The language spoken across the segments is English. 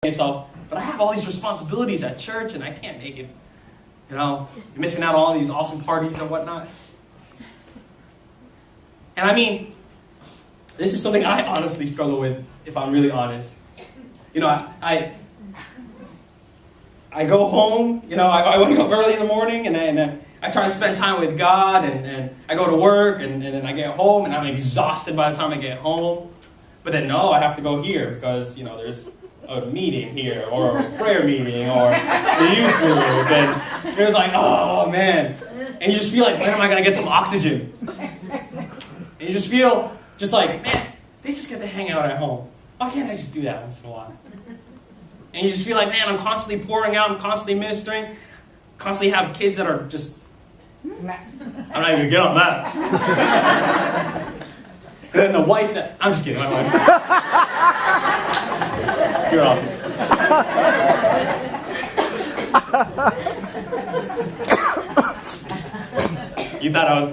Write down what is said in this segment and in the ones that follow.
yourself, but I have all these responsibilities at church and I can't make it. You know, you're missing out on all these awesome parties and whatnot. And I mean, this is something I honestly struggle with, if I'm really honest. You know, I go home, you know, I wake up early in the morning and I try to spend time with God and I go to work and then I get home and I'm exhausted by the time I get home. But then no, I have to go here because, you know, there's a meeting here or a prayer meeting or the youth group. And there's like, oh man. And you just feel like, when am I going to get some oxygen? And you just feel just like, man, they just get to hang out at home. Why can't I just do that once in a while? And you just feel like, man, I'm constantly pouring out, I'm constantly ministering, constantly have kids that are just, I'm not even going to get on that. And then the wife that, I'm just kidding, my wife. You're awesome. You thought I was,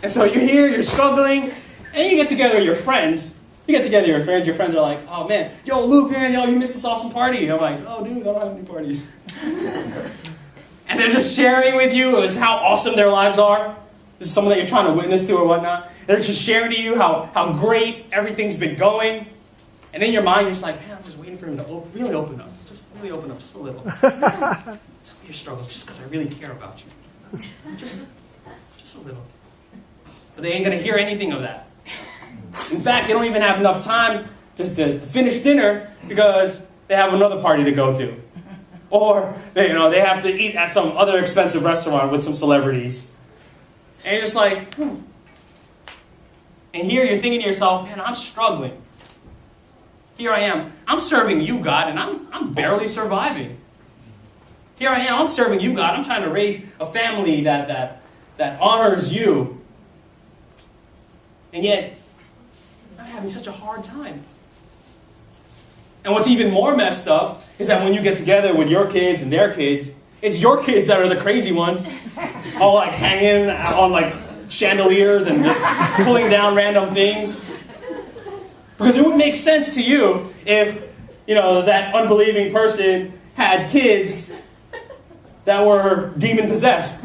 and so you're here, you're struggling, and you get together with your friends. Your friends are like, oh man, yo Luke, man, yo, you missed this awesome party. And I'm like, oh dude, I don't have any parties. And they're just sharing with you how awesome their lives are. This is someone that you're trying to witness to or whatnot. They're just sharing to you how great everything's been going. And in your mind, you're just like, man, I'm just waiting for him to really open up. Just really open up just a little. Tell me your struggles, just because I really care about you. Just a little. But they ain't going to hear anything of that. In fact, they don't even have enough time just to finish dinner because they have another party to go to. Or they have to eat at some other expensive restaurant with some celebrities. And you're just like, And here you're thinking to yourself, man, I'm struggling. Here I am. I'm serving you, God, and I'm barely surviving. Here I am. I'm serving you, God. I'm trying to raise a family that honors you. And yet, I'm having such a hard time. And what's even more messed up is that when you get together with your kids and their kids, it's your kids that are the crazy ones, all like hanging on like chandeliers and just pulling down random things. Because it would make sense to you if, that unbelieving person had kids that were demon-possessed.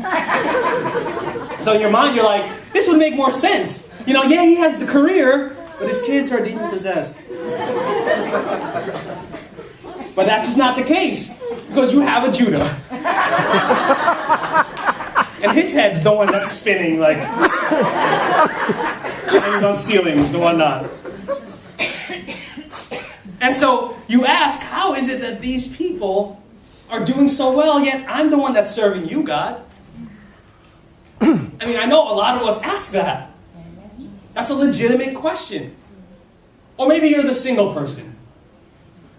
So in your mind, you're like, this would make more sense. Yeah, he has the career, but his kids are demon-possessed. But that's just not the case, because you have a Judah. And his head's the one that's spinning, like, climbing on ceilings and whatnot. And so you ask, how is it that these people are doing so well, yet I'm the one that's serving you, God? I mean, I know a lot of us ask that. That's a legitimate question. Or maybe you're the single person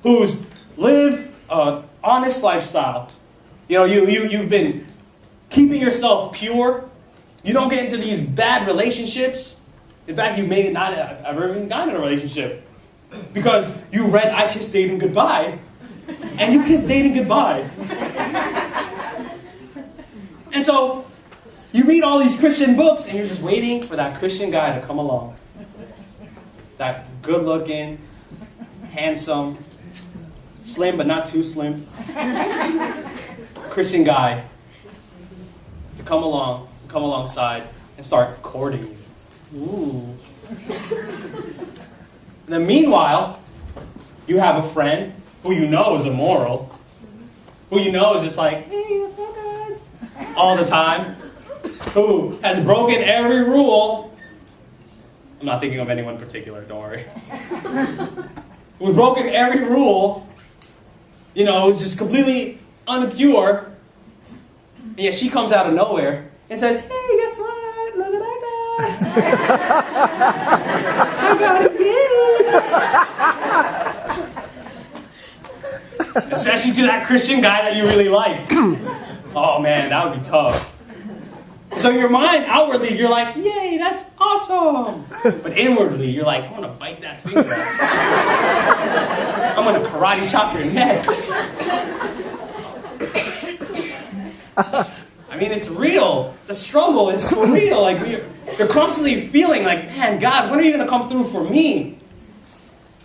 who's lived an honest lifestyle. You've been keeping yourself pure. You don't get into these bad relationships. In fact, you may not have ever even gotten in a relationship because you read I Kissed Dating Goodbye, and you kissed dating goodbye. And so you read all these Christian books, and you're just waiting for that Christian guy to come along. That good-looking, handsome, slim but not too slim Christian guy to come alongside and start courting you. Ooh. And then meanwhile, you have a friend who you know is immoral, who you know is just like, hey, let's go guys, all the time, who has broken every rule. I'm not thinking of anyone in particular, don't worry. Who's broken every rule, who's just completely unpure, and yet she comes out of nowhere and says, hey, guess what? Look what I got. I got a kid. Especially to that Christian guy that you really liked. Oh man, that would be tough. So your mind, outwardly, you're like, yay, that's awesome. But inwardly, you're like, I'm going to bite that finger off. I'm going to karate chop your neck. I mean, it's real. The struggle is for real. Like, you're constantly feeling like, man, God, when are you going to come through for me?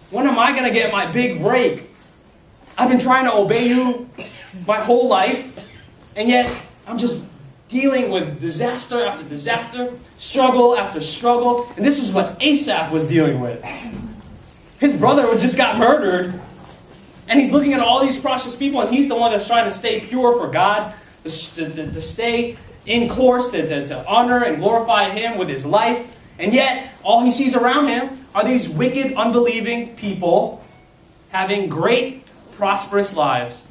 When am I going to get my big break? I've been trying to obey you my whole life, and yet I'm just dealing with disaster after disaster, struggle after struggle. And this is what Asaph was dealing with. His brother just got murdered, and he's looking at all these precious people, and he's the one that's trying to stay pure for God, to stay in course, to honor and glorify Him with his life. And yet, all he sees around him are these wicked, unbelieving people having great, prosperous lives.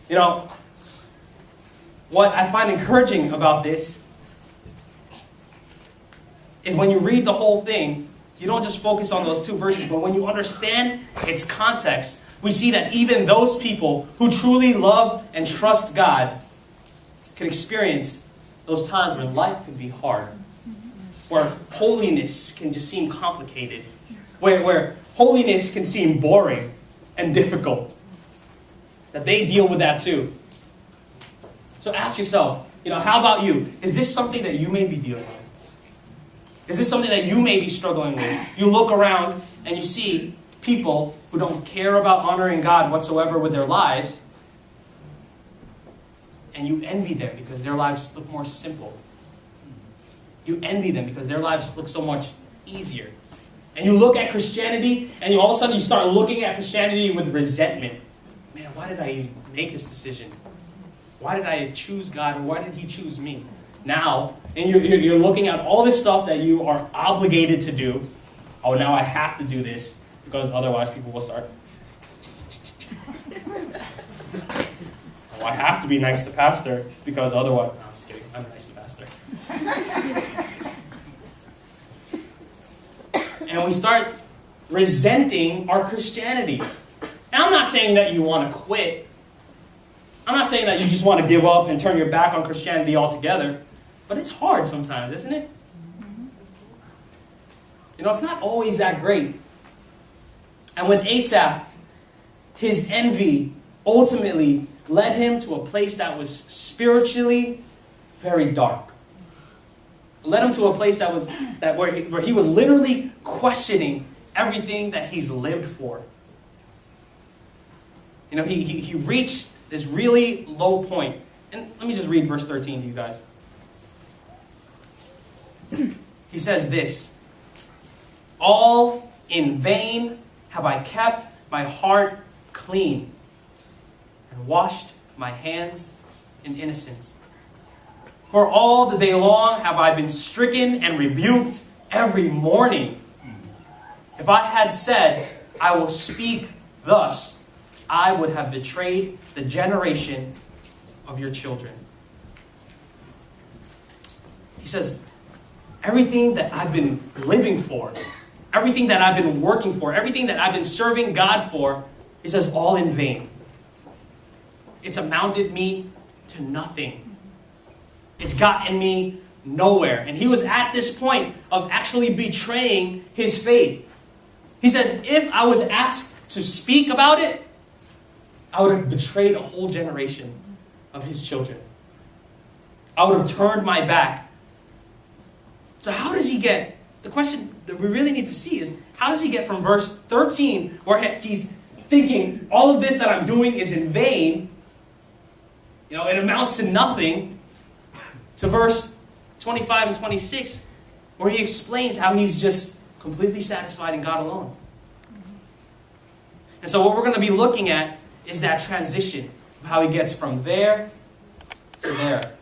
You know, what I find encouraging about this is when you read the whole thing, you don't just focus on those 2 verses, but when you understand its context, we see that even those people who truly love and trust God can experience those times when life can be hard, where holiness can just seem complicated, where holiness can seem boring and difficult. That they deal with that too. So ask yourself, how about you? Is this something that you may be dealing with? Is this something that you may be struggling with? You look around and you see people who don't care about honoring God whatsoever with their lives, and you envy them because their lives just look more simple. You envy them because their lives just look so much easier. And you look at Christianity, and all of a sudden you start looking at Christianity with resentment. Man, why did I even make this decision? Why did I choose God, or why did He choose me? Now, and you're looking at all this stuff that you are obligated to do. Oh, now I have to do this, because otherwise people will start. Oh, I have to be nice to Pastor, because otherwise... No, I'm just kidding. I'm nice to Pastor. And we start resenting our Christianity. Now, I'm not saying that you want to quit. I'm not saying that you just want to give up and turn your back on Christianity altogether. But it's hard sometimes, isn't it? It's not always that great. And with Asaph, his envy ultimately led him to a place that was spiritually very dark. Led him to a place where he was literally questioning everything that he's lived for. He reached this really low point. And let me just read verse 13 to you guys. He says this: "All in vain have I kept my heart clean and washed my hands in innocence. For all the day long have I been stricken and rebuked every morning. If I had said, I will speak thus, I would have betrayed the generation of your children." He says, everything that I've been living for, everything that I've been working for, everything that I've been serving God for, he says, all in vain. It's amounted me to nothing. It's gotten me nowhere. And he was at this point of actually betraying his faith. He says, if I was asked to speak about it, I would have betrayed a whole generation of his children. I would have turned my back. So how does he get, the question that we really need to see is, how does he get from verse 13, where he's thinking, all of this that I'm doing is in vain, it amounts to nothing, to verse 25 and 26, where he explains how he's just completely satisfied in God alone. And so what we're going to be looking at is that transition of how he gets from there to there.